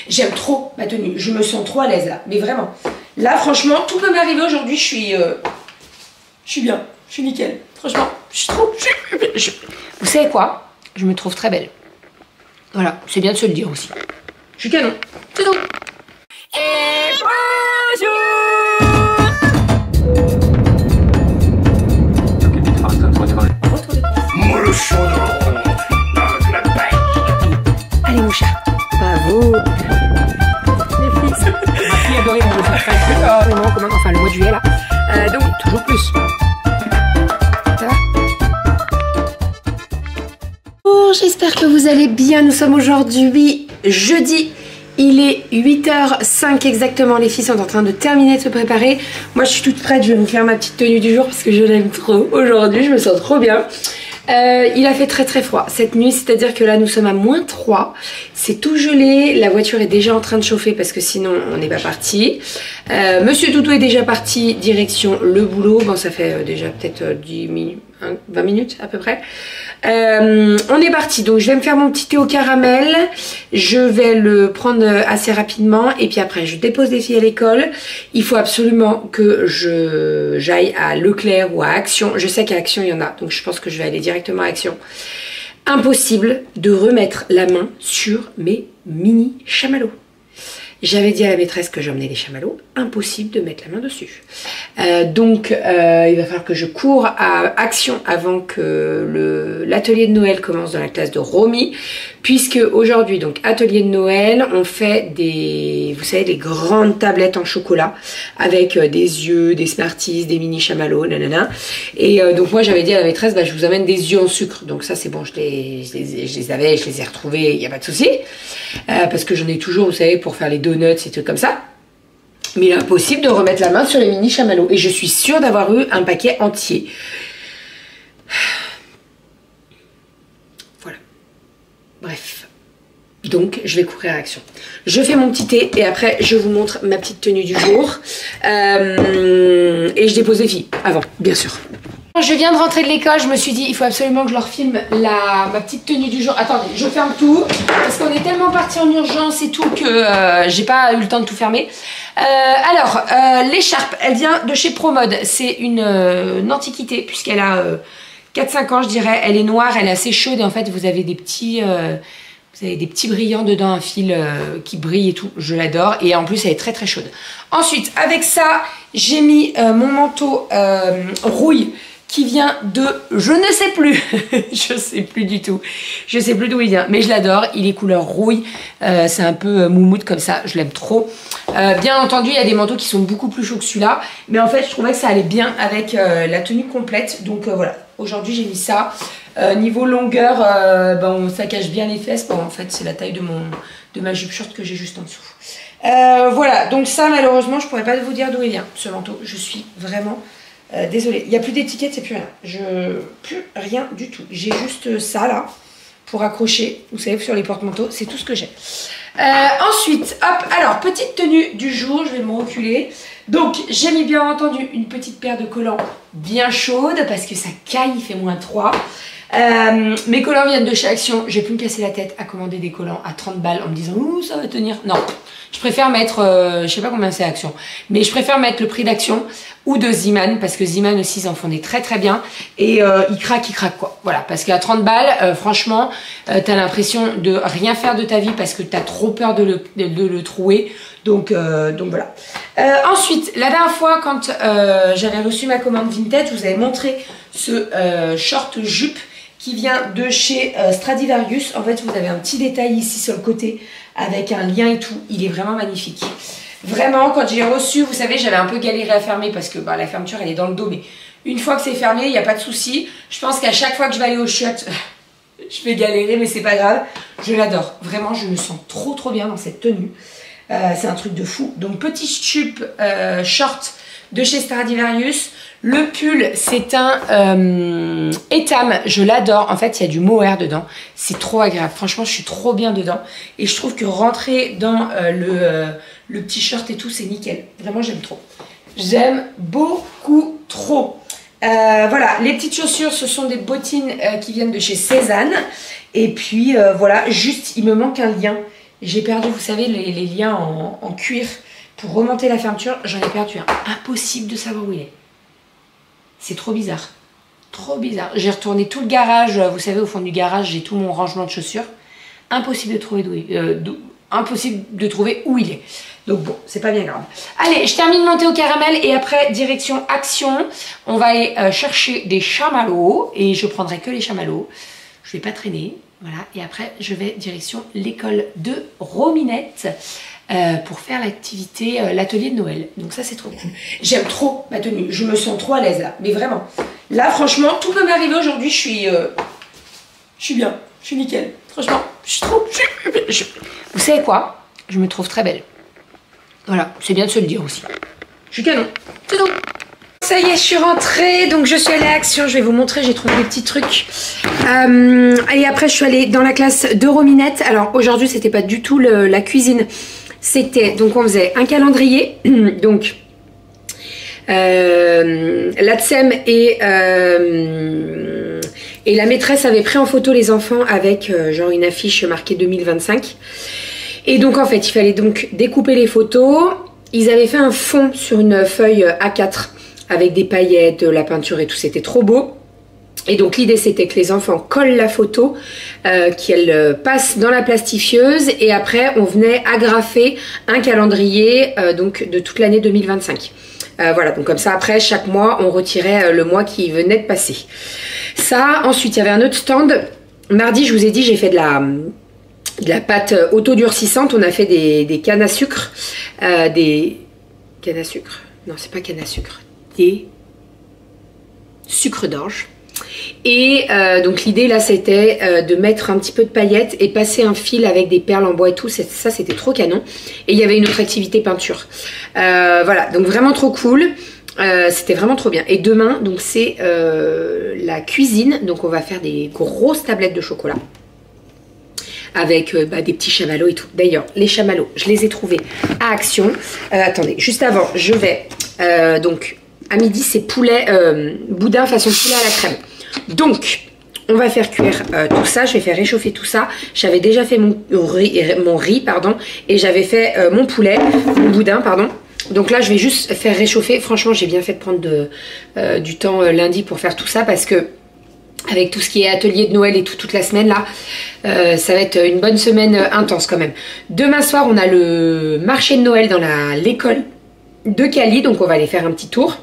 J'aime trop ma tenue, je me sens trop à l'aise là, mais vraiment. Là franchement, tout peut m'arriver aujourd'hui, je suis bien, je suis nickel. Franchement, je suis trop... Vous savez quoi? Je me trouve très belle. Voilà, c'est bien de se le dire aussi. Je suis canon, c'est tout. Et bonjour. Allez mon chat, bravo. Ma fille adorait mon dessin. Enfin le mois de juillet là. Donc toujours plus. Ça va? Bon, j'espère que vous allez bien. Nous sommes aujourd'hui jeudi. Il est 8h05 exactement. Les filles sont en train de terminer de se préparer. Moi je suis toute prête. Je vais vous faire ma petite tenue du jour parce que je l'aime trop aujourd'hui. Je me sens trop bien. Il a fait très très froid cette nuit, c'est-à-dire que là nous sommes à -3, c'est tout gelé, la voiture est déjà en train de chauffer parce que sinon on n'est pas parti. Monsieur Doudou est déjà parti direction le boulot, bon ça fait déjà peut-être 20 minutes à peu près. On est parti, donc je vais me faire mon petit thé au caramel, je vais le prendre assez rapidement et puis après je dépose les filles à l'école. Il faut absolument que j'aille à Leclerc ou à Action, je sais qu'à Action il y en a, donc je pense que je vais aller directement à Action. Impossible de remettre la main sur mes mini chamallows. J'avais dit à la maîtresse que j'emmenais les chamallows, impossible de mettre la main dessus. Donc il va falloir que je cours à Action avant que l'atelier de Noël commence dans la classe de Romy, puisque aujourd'hui, donc atelier de Noël, on fait des, vous savez, des grandes tablettes en chocolat avec des yeux, des Smarties, des mini chamallows, nanana. Et donc moi j'avais dit à la maîtresse, bah, je vous amène des yeux en sucre. Donc ça c'est bon, je les avais, je les ai retrouvés, il n'y a pas de souci. Parce que j'en ai toujours, vous savez, pour faire les donuts et tout comme ça. Mais il est impossible de remettre la main sur les mini chamallows. Et je suis sûre d'avoir eu un paquet entier. Voilà. Bref. Donc, je vais courir à Action. Je fais mon petit thé et après, je vous montre ma petite tenue du jour. Et je dépose les filles avant, bien sûr. Je viens de rentrer de l'école, je me suis dit il faut absolument que je leur filme ma petite tenue du jour. Attendez, je ferme tout parce qu'on est tellement parti en urgence et tout que j'ai pas eu le temps de tout fermer. Alors, l'écharpe, elle vient de chez Promode. C'est une antiquité puisqu'elle a 4-5 ans je dirais. Elle est noire, elle est assez chaude et en fait vous avez des petits... vous avez des petits brillants dedans, un fil qui brille et tout, je l'adore. Et en plus, elle est très très chaude. Ensuite, avec ça, j'ai mis mon manteau rouille qui vient de... je ne sais plus. Je sais plus du tout. Je sais plus d'où il vient, mais je l'adore. Il est couleur rouille. C'est un peu moumoute comme ça. Je l'aime trop. Bien entendu, il y a des manteaux qui sont beaucoup plus chauds que celui-là. Mais en fait, je trouvais que ça allait bien avec la tenue complète. Donc voilà, aujourd'hui, j'ai mis ça. Niveau longueur, bon, ça cache bien les fesses. Bon, en fait, c'est la taille de ma jupe short que j'ai juste en dessous. Voilà, donc ça, malheureusement, je pourrais pas vous dire d'où il vient, ce manteau. Je suis vraiment désolée. Il n'y a plus d'étiquette, c'est plus rien. Plus rien du tout. J'ai juste ça, là, pour accrocher, vous savez, sur les porte-manteaux. C'est tout ce que j'ai. Ensuite, hop, alors, petite tenue du jour. Je vais me reculer. Donc, j'ai mis, bien entendu, une petite paire de collants bien chaude parce que ça caille, il fait -3. Mes collants viennent de chez Action. Je vais plus me casser la tête à commander des collants à 30 balles en me disant ouh ça va tenir. Non, je préfère mettre je sais pas combien c'est Action, mais je préfère mettre le prix d'Action ou de Ziman parce que Ziman aussi ils en font des très très bien et ils craquent quoi. Voilà, parce qu'à 30 balles franchement t'as l'impression de rien faire de ta vie parce que t'as trop peur de le trouer. Donc voilà. Ensuite, la dernière fois quand j'avais reçu ma commande vintage, je vous avais montré ce short jupe qui vient de chez Stradivarius. En fait, vous avez un petit détail ici sur le côté avec un lien et tout. Il est vraiment magnifique. Vraiment, quand j'ai reçu, vous savez, j'avais un peu galéré à fermer parce que bah, la fermeture, elle est dans le dos. Mais une fois que c'est fermé, il n'y a pas de souci. Je pense qu'à chaque fois que je vais aller au shot, je vais galérer, mais c'est pas grave. Je l'adore. Vraiment, je me sens trop trop bien dans cette tenue. C'est un truc de fou. Donc, petit jupe short de chez Stradivarius. Le pull, c'est un Etam, je l'adore. En fait, il y a du mohair dedans. C'est trop agréable. Franchement, je suis trop bien dedans. Et je trouve que rentrer dans le petit short et tout, c'est nickel. Vraiment, j'aime trop. J'aime beaucoup trop. Voilà, les petites chaussures, ce sont des bottines qui viennent de chez Cézanne. Et puis, voilà, juste, il me manque un lien J'ai perdu, vous savez, les liens en cuir pour remonter la fermeture. J'en ai perdu un. Impossible de savoir où il est. C'est trop bizarre. Trop bizarre. J'ai retourné tout le garage. Vous savez, au fond du garage, j'ai tout mon rangement de chaussures. Impossible de trouver impossible de trouver où il est. Donc bon, c'est pas bien grave. Allez, je termine mon thé au caramel et après, direction action. On va aller chercher des chamallows et je prendrai que les chamallows. Je vais pas traîner. Voilà. Et après, je vais direction l'école de Rominette pour faire l'activité, l'atelier de Noël. Donc ça, c'est trop cool. J'aime trop ma tenue. Je me sens trop à l'aise là. Mais vraiment. Là, franchement, tout peut m'arriver aujourd'hui. Je suis bien. Je suis nickel. Franchement, vous savez quoi? Je me trouve très belle. Voilà, c'est bien de se le dire aussi. Je suis canon. C'est tout. Ça y est, je suis rentrée. Donc, je suis allée à Action. Je vais vous montrer. J'ai trouvé des petits trucs. Et après, je suis allée dans la classe de Rominette. Alors, aujourd'hui, c'était pas du tout la cuisine. C'était, donc, on faisait un calendrier. Donc, l'ATSEM et la maîtresse avait pris en photo les enfants avec genre une affiche marquée 2025. Et donc en fait il fallait donc découper les photos. Ils avaient fait un fond sur une feuille A4 avec des paillettes, de la peinture et tout, c'était trop beau. Et donc l'idée c'était que les enfants collent la photo, qu'elle passe dans la plastifieuse et après on venait agrafer un calendrier donc de toute l'année 2025. Voilà, donc comme ça après chaque mois on retirait le mois qui venait de passer. Ça, ensuite il y avait un autre stand. Mardi je vous ai dit j'ai fait de la pâte auto-durcissante. On a fait des cannes à sucre. Des cannes à sucre. Non, c'est pas canne à sucre. Des sucres d'orge. Et donc l'idée là c'était de mettre un petit peu de paillettes et passer un fil avec des perles en bois et tout. Ça c'était trop canon. Et il y avait une autre activité peinture. Voilà, donc vraiment trop cool. C'était vraiment trop bien. Et demain donc c'est la cuisine. Donc on va faire des grosses tablettes de chocolat. Avec des petits chamallows et tout. D'ailleurs, les chamallows, je les ai trouvés à Action. Attendez, juste avant, je vais... donc, à midi, c'est poulet, boudin façon poulet à la crème. Donc, on va faire cuire tout ça. Je vais faire réchauffer tout ça. J'avais déjà fait mon riz, pardon. Et j'avais fait mon poulet, mon boudin, pardon. Donc là, je vais juste faire réchauffer. Franchement, j'ai bien fait de prendre du temps lundi pour faire tout ça parce que avec tout ce qui est atelier de Noël et toute la semaine là, ça va être une bonne semaine intense quand même. Demain soir on a le marché de Noël dans l'école de Cali, donc on va aller faire un petit tour.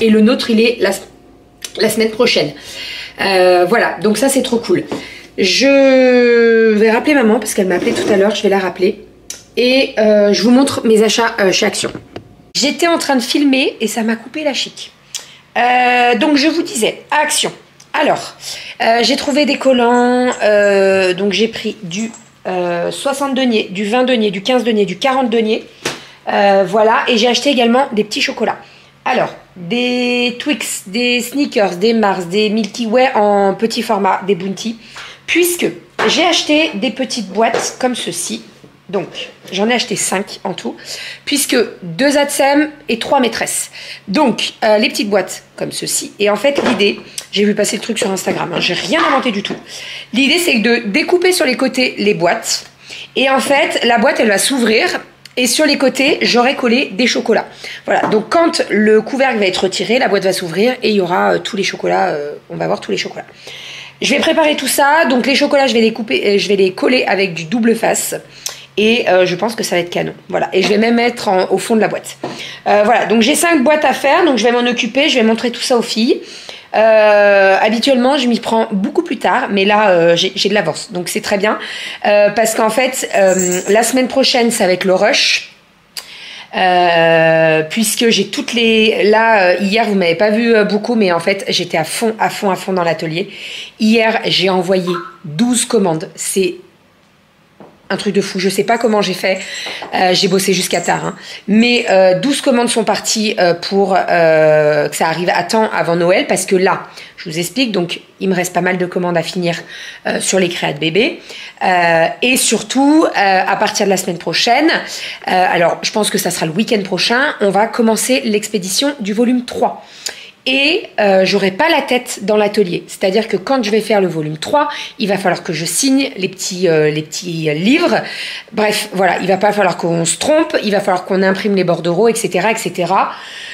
Et le nôtre il est la semaine prochaine. Voilà, donc ça c'est trop cool. Je vais rappeler maman parce qu'elle m'a appelé tout à l'heure, je vais la rappeler. Et je vous montre mes achats chez Action. J'étais en train de filmer et ça m'a coupé la chic. Donc je vous disais, à Action. Alors, j'ai trouvé des collants, donc j'ai pris du 60 deniers, du 20 deniers, du 15 deniers, du 40 deniers, voilà, et j'ai acheté également des petits chocolats. Alors, des Twix, des Snickers, des Mars, des Milky Way en petit format, des Bounty, puisque j'ai acheté des petites boîtes comme ceci. Donc, j'en ai acheté 5 en tout, puisque 2 ATSEM et 3 maîtresses. Donc, les petites boîtes comme ceci. Et en fait, l'idée, j'ai vu passer le truc sur Instagram, hein, j'ai rien inventé du tout. L'idée, c'est de découper sur les côtés les boîtes. Et en fait, la boîte, elle va s'ouvrir. Et sur les côtés, j'aurai collé des chocolats. Voilà, donc quand le couvercle va être retiré, la boîte va s'ouvrir et il y aura tous les chocolats, on va voir tous les chocolats. Je vais préparer tout ça. Donc, les chocolats, je vais les couper, je vais les coller avec du double face. Et je pense que ça va être canon. Voilà. Et je vais même mettre au fond de la boîte. Voilà. Donc j'ai 5 boîtes à faire. Donc je vais m'en occuper. Je vais montrer tout ça aux filles. Habituellement, je m'y prends beaucoup plus tard. Mais là, j'ai de l'avance. Donc c'est très bien. Parce qu'en fait, la semaine prochaine, ça va être le rush. Puisque j'ai toutes les... Là, hier, vous m'avez pas vu beaucoup. Mais en fait, j'étais à fond dans l'atelier. Hier, j'ai envoyé 12 commandes. C'est... un truc de fou, je sais pas comment j'ai fait, j'ai bossé jusqu'à tard, hein. Mais 12 commandes sont parties pour que ça arrive à temps avant Noël, parce que là, je vous explique, donc il me reste pas mal de commandes à finir sur les créas de bébés, et surtout, à partir de la semaine prochaine, alors je pense que ça sera le week-end prochain, on va commencer l'expédition du volume 3. et j'aurai pas la tête dans l'atelier. C'est-à-dire que quand je vais faire le volume 3, il va falloir que je signe les petits livres. Bref, voilà, il va pas falloir qu'on se trompe, il va falloir qu'on imprime les bordereaux, etc., etc.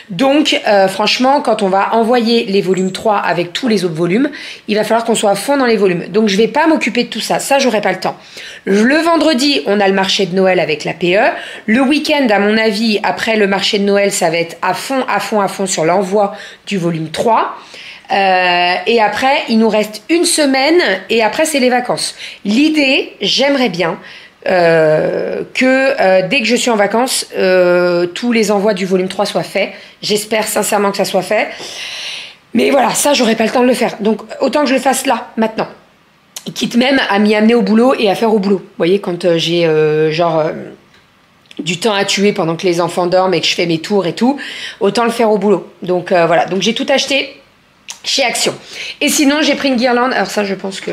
Donc, franchement, quand on va envoyer les volumes 3 avec tous les autres volumes, il va falloir qu'on soit à fond dans les volumes. Donc, je vais pas m'occuper de tout ça. Ça, j'aurai pas le temps. Le vendredi, on a le marché de Noël avec la PE. Le week-end, à mon avis, après le marché de Noël, ça va être à fond sur l'envoi du volume 3. Et après, il nous reste une semaine et après, c'est les vacances. L'idée, j'aimerais bien que dès que je suis en vacances, tous les envois du volume 3 soient faits. J'espère sincèrement que ça soit fait. Mais voilà, ça, j'aurais pas le temps de le faire. Donc, autant que je le fasse là, maintenant. Quitte même à m'y amener au boulot et à faire au boulot. Vous voyez, quand j'ai du temps à tuer pendant que les enfants dorment et que je fais mes tours et tout, autant le faire au boulot. Donc, voilà. Donc, j'ai tout acheté chez Action. Et sinon, j'ai pris une guirlande. Alors ça, je pense que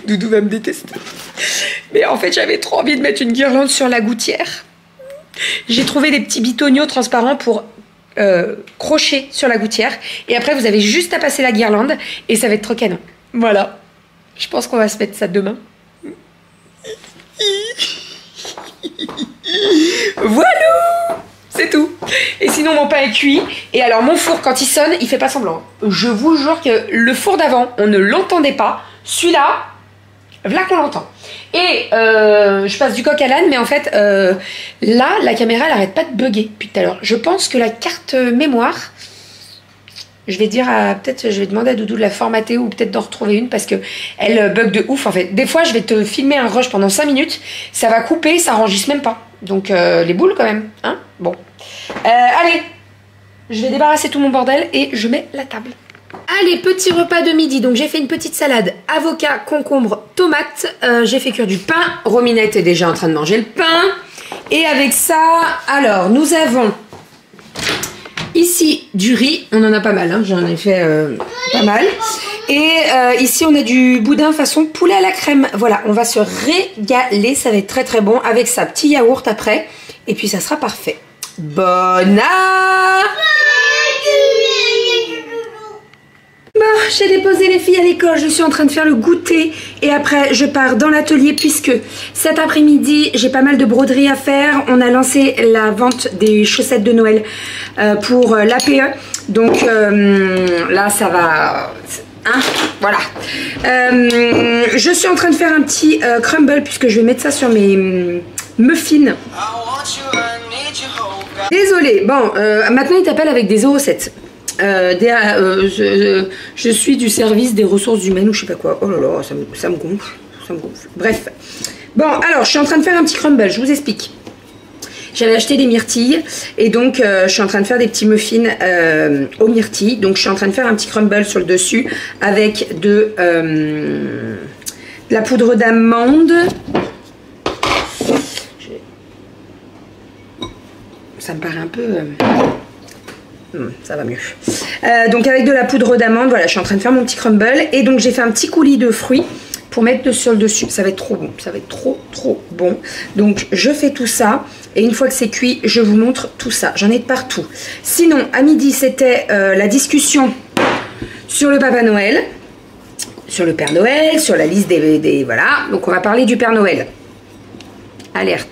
Doudou va me détester. Mais en fait, j'avais trop envie de mettre une guirlande sur la gouttière. J'ai trouvé des petits bitoniaux transparents pour crocher sur la gouttière. Et après, vous avez juste à passer la guirlande et ça va être trop canon. Voilà. Je pense qu'on va se mettre ça demain. Voilà. C'est tout. Et sinon, mon pain est cuit. Et alors, mon four, quand il sonne, il fait pas semblant. Je vous jure que le four d'avant, on ne l'entendait pas. Celui-là, voilà qu'on l'entend. Et je passe du coq à l'âne, mais en fait, là, la caméra, elle arrête pas de bugger depuis tout à l'heure. Je pense que la carte mémoire, je vais dire peut-être, je vais demander à Doudou de la formater ou peut-être d'en retrouver une parce que elle bug de ouf en fait. Des fois, je vais te filmer un rush pendant 5 minutes, ça va couper, ça enregistre même pas. Donc, les boules quand même, hein. Bon. Allez, je vais débarrasser tout mon bordel et je mets la table. Allez, petit repas de midi. Donc j'ai fait une petite salade, avocat, concombre, tomate. J'ai fait cuire du pain. Rominette est déjà en train de manger le pain. Et avec ça, alors nous avons ici du riz. On en a pas mal, hein. J'en ai fait pas mal. Et ici on a du boudin façon poulet à la crème. Voilà, on va se régaler. Ça va être très très bon. Avec ça, petit yaourt après. Et puis ça sera parfait. Bon appétit! Bon, j'ai déposé les filles à l'école, je suis en train de faire le goûter et après je pars dans l'atelier puisque cet après-midi j'ai pas mal de broderie à faire. On a lancé la vente des chaussettes de Noël pour l'APE, donc là ça va... Hein, voilà. Je suis en train de faire un petit crumble puisque je vais mettre ça sur mes muffins. Désolée, bon, maintenant il t'appelle avec des 0,7. Je suis du service des ressources humaines ou je sais pas quoi. Oh là là, ça me gonfle. Bref. Bon, alors, je suis en train de faire un petit crumble, je vous explique. J'avais acheté des myrtilles et donc je suis en train de faire des petits muffins aux myrtilles. Donc, je suis en train de faire un petit crumble sur le dessus avec de la poudre d'amande. Ça me paraît un peu... ça va mieux. Donc avec de la poudre d'amande, voilà, je suis en train de faire mon petit crumble. Et donc j'ai fait un petit coulis de fruits pour mettre sur le dessus. Ça va être trop bon, ça va être trop bon. Donc je fais tout ça. Et une fois que c'est cuit, je vous montre tout ça. J'en ai de partout. Sinon, à midi, c'était la discussion sur le Papa Noël, sur le Père Noël, sur la liste des voilà. Donc on va parler du Père Noël. Alerte.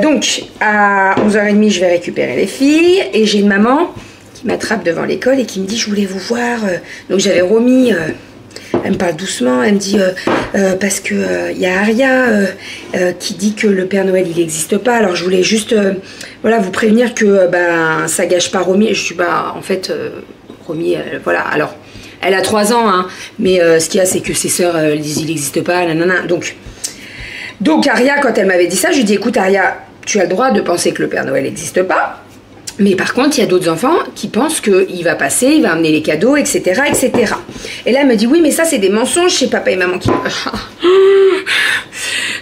Donc à 11h30 je vais récupérer les filles et j'ai une maman qui m'attrape devant l'école et qui me dit je voulais vous voir. Donc j'avais Romy, elle me parle doucement, elle me dit parce que y a Aria qui dit que le Père Noël il n'existe pas, alors je voulais juste voilà vous prévenir que ben ça gâche pas Romy. Je suis bah en fait Romy voilà, alors elle a 3 ans hein, mais ce qu'il y a c'est que ses sœurs disent il n'existe pas, nanana. Donc Aria, quand elle m'avait dit ça, je lui ai dit écoute Aria, tu as le droit de penser que le Père Noël n'existe pas, mais par contre il y a d'autres enfants qui pensent qu'il va passer, il va amener les cadeaux, etc. etc. Et là elle me dit oui mais ça c'est des mensonges chez papa et maman qui...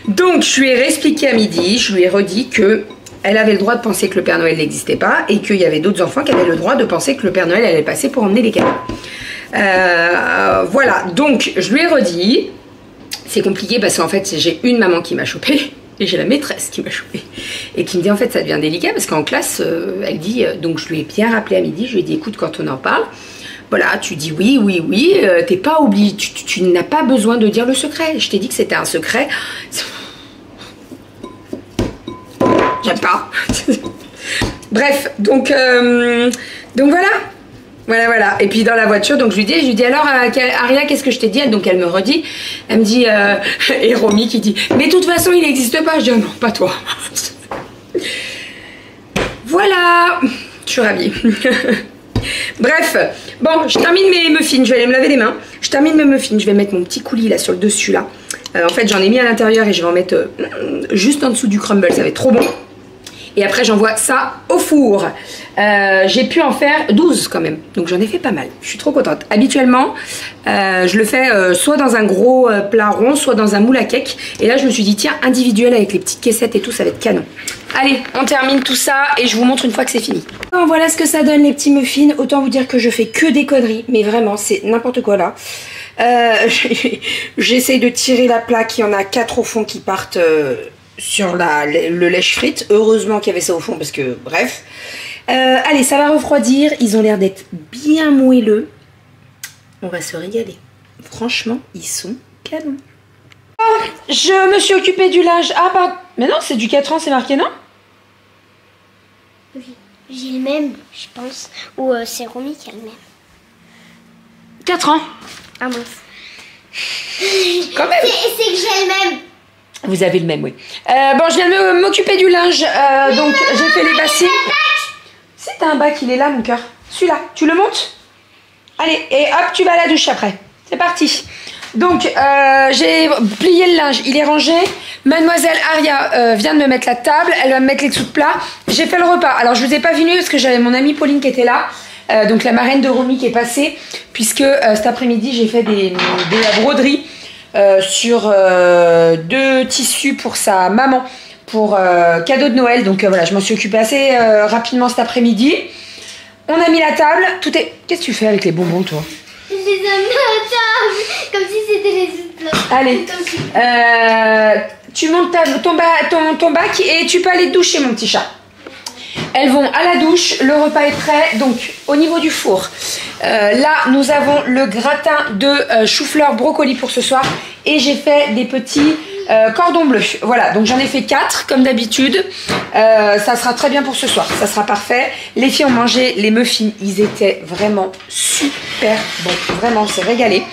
Donc je lui ai réexpliqué à midi, je lui ai redit que elle avait le droit de penser que le Père Noël n'existait pas et qu'il y avait d'autres enfants qui avaient le droit de penser que le Père Noël allait passer pour emmener les cadeaux. Voilà, donc je lui ai redit... C'est compliqué parce qu'en fait j'ai une maman qui m'a chopée Et j'ai la maîtresse qui m'a chopé et qui me dit en fait ça devient délicat parce qu'en classe, elle dit, donc je lui ai bien rappelé à midi, je lui ai dit écoute quand on en parle, voilà, tu dis oui, oui, oui, t'es pas obligé, tu n'as pas besoin de dire le secret. Je t'ai dit que c'était un secret. J'aime pas. Bref, donc voilà. Voilà. Et puis dans la voiture, donc je lui dis alors Aria, qu'est-ce que je t'ai dit? Donc elle me redit, elle me dit, et Romy qui dit, mais de toute façon il n'existe pas. Je dis oh non, pas toi. Voilà, je suis ravie. Bref, bon, je termine mes muffins, je vais aller me laver les mains. Je termine mes muffins, je vais mettre mon petit coulis là sur le dessus là. En fait j'en ai mis à l'intérieur et je vais en mettre juste en dessous du crumble, ça va être trop bon. Et après j'envoie ça au four. J'ai pu en faire 12 quand même, donc j'en ai fait pas mal. Je suis trop contente. Habituellement, je le fais soit dans un gros plat rond, soit dans un moule à cake. Et là je me suis dit tiens, individuel avec les petites caissettes et tout, ça va être canon. Allez, on termine tout ça et je vous montre une fois que c'est fini. Alors, voilà ce que ça donne les petits muffins. Autant vous dire que je fais que des conneries, mais vraiment c'est n'importe quoi là. J'essaye de tirer la plaque, il y en a 4 au fond qui partent sur le lèche frite. Heureusement qu'il y avait ça au fond parce que bref. Allez, ça va refroidir. Ils ont l'air d'être bien moelleux. On va se régaler. Franchement, ils sont canons. Oh, je me suis occupée du linge. Ah, pardon. Mais non, c'est du 4 ans, c'est marqué, non? Oui, j'ai le même, je pense. Ou c'est Romy qui a le même. 4 ans. Ah mince. Quand même. C'est que j'ai le même. Vous avez le même, oui. Bon, je viens de m'occuper du linge. Donc, j'ai fait les bassines. Si t'as un bac, il est là, mon cœur. Celui-là, tu le montes? Allez, et hop, tu vas à la douche après. C'est parti. Donc, j'ai plié le linge, il est rangé. Mademoiselle Aria vient de me mettre la table, elle va me mettre les dessous de plat. J'ai fait le repas. Alors, je vous ai pas vu parce que j'avais mon amie Pauline qui était là. Donc, la marraine de Romy qui est passée. Puisque cet après-midi, j'ai fait de la broderie sur 2 tissus pour sa maman. Pour cadeau de Noël. Donc, voilà, je m'en suis occupée assez rapidement cet après-midi. On a mis la table. Tout est... Qu'est-ce que tu fais avec les bonbons, toi? Je les ai mis à table, comme si c'était les autres. Allez, tu montes ton bac et tu peux aller te doucher, mon petit chat. Elles vont à la douche, le repas est prêt. Donc, au niveau du four, là, nous avons le gratin de chou-fleur brocoli pour ce soir. Et j'ai fait des petits cordons bleus. Voilà, donc j'en ai fait 4, comme d'habitude. Ça sera très bien pour ce soir, ça sera parfait. Les filles ont mangé les muffins, ils étaient vraiment super bons. Vraiment, on s'est régalé.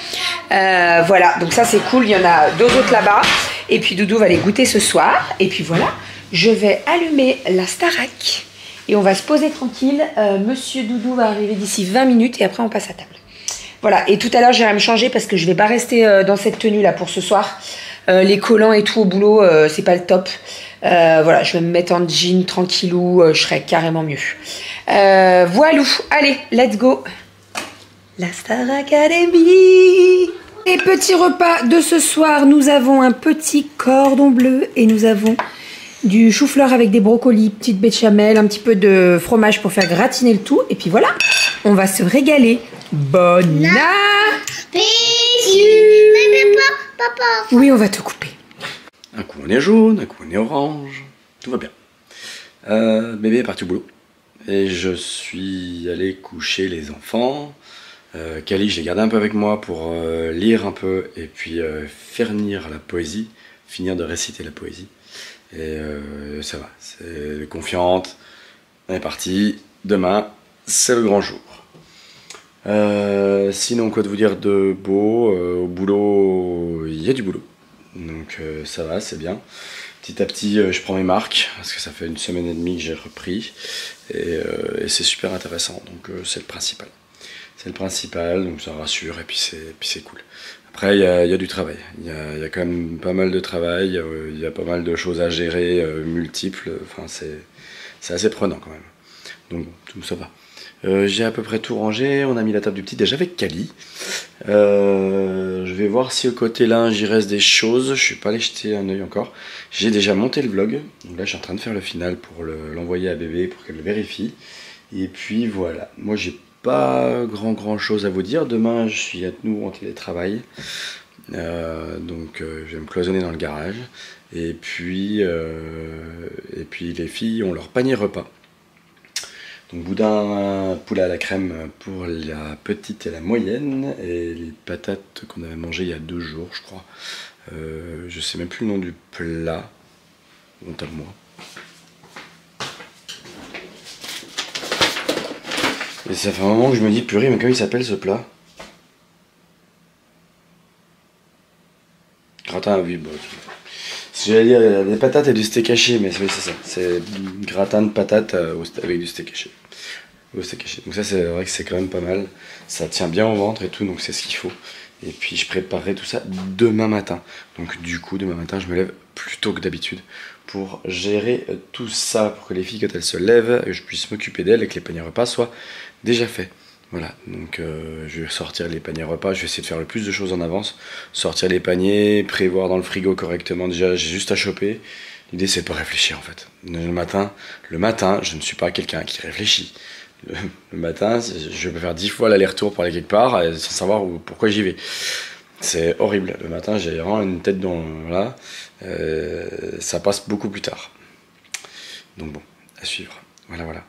Voilà, donc ça c'est cool, il y en a 2 autres là-bas. Et puis Doudou va les goûter ce soir. Et puis voilà, je vais allumer la Starac. Et on va se poser tranquille. Monsieur Doudou va arriver d'ici 20 minutes et après on passe à table. Voilà, et tout à l'heure j'irai me changer parce que je vais pas rester dans cette tenue là pour ce soir. Les collants et tout au boulot, c'est pas le top. Voilà, je vais me mettre en jean tranquillou, je serai carrément mieux. Voilou, allez, let's go. La Star Academy. Et petit repas de ce soir, nous avons un petit cordon bleu et nous avons du chou-fleur avec des brocolis, petite béchamel, un petit peu de fromage pour faire gratiner le tout. Et puis voilà, on va se régaler. Bon appétit. Papa. Oui, on va te couper. Un coup on est jaune, un coup on est orange, tout va bien. Bébé est parti au boulot et je suis allé coucher les enfants. Kali, je l'ai gardé un peu avec moi pour lire un peu et puis finir la poésie, finir de réciter la poésie. Et ça va, c'est confiante, on est parti. Demain, c'est le grand jour. Sinon, quoi de vous dire de beau? Au boulot, il y a du boulot. Donc ça va, c'est bien. Petit à petit, je prends mes marques, parce que ça fait 1 semaine et demie que j'ai repris. Et c'est super intéressant, donc c'est le principal. C'est le principal, donc ça rassure, et puis c'est cool. Après, il y a du travail. Il y a quand même pas mal de travail, il y a pas mal de choses à gérer, multiples. Enfin, c'est assez prenant quand même. Donc, tout ça va. J'ai à peu près tout rangé, on a mis la table du petit déjà avec Kali. Je vais voir si au côté linge il reste des choses, je suis pas allé jeter un œil encore. J'ai déjà monté le vlog, donc là je suis en train de faire le final pour l'envoyer à bébé pour qu'elle le vérifie. Et puis voilà, moi j'ai pas grand chose à vous dire. Demain je suis à nous en télétravail, donc je vais me cloisonner dans le garage. Et puis les filles ont leur panier repas. Donc boudin poulet à la crème pour la petite et la moyenne, et les patates qu'on avait mangées il y a 2 jours, je crois. Je sais même plus le nom du plat. Honte à moi. Et ça fait un moment que je me dis, purée, mais comment il s'appelle ce plat? Gratin, oui, bon. J'allais dire des patates et du steak haché, mais oui, c'est ça. C'est gratin de patates avec du steak haché. Donc ça, c'est vrai que c'est quand même pas mal. Ça tient bien au ventre et tout, donc c'est ce qu'il faut. Et puis je préparerai tout ça demain matin. Donc du coup, demain matin, je me lève plus tôt que d'habitude pour gérer tout ça, pour que les filles, quand elles se lèvent, je puisse m'occuper d'elles et que les paniers repas soient déjà faits. Voilà, donc je vais sortir les paniers repas, je vais essayer de faire le plus de choses en avance, sortir les paniers, prévoir dans le frigo correctement, déjà j'ai juste à choper. L'idée c'est de pas réfléchir en fait. Le matin, je ne suis pas quelqu'un qui réfléchit. Le matin, je peux faire 10 fois l'aller-retour pour aller quelque part sans savoir pourquoi j'y vais. C'est horrible, le matin j'ai vraiment une tête dans... Voilà, ça passe beaucoup plus tard. Donc bon, à suivre, voilà.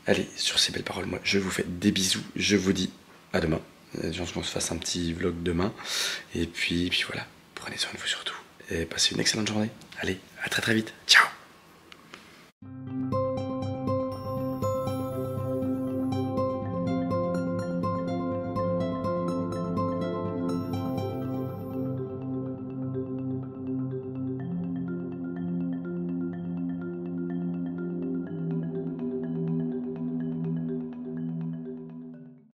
Allez, sur ces belles paroles, moi je vous fais des bisous, je vous dis à demain. Je pense qu'on se fasse un petit vlog demain. Et puis voilà, prenez soin de vous surtout. Et passez une excellente journée. Allez, à très vite. Ciao!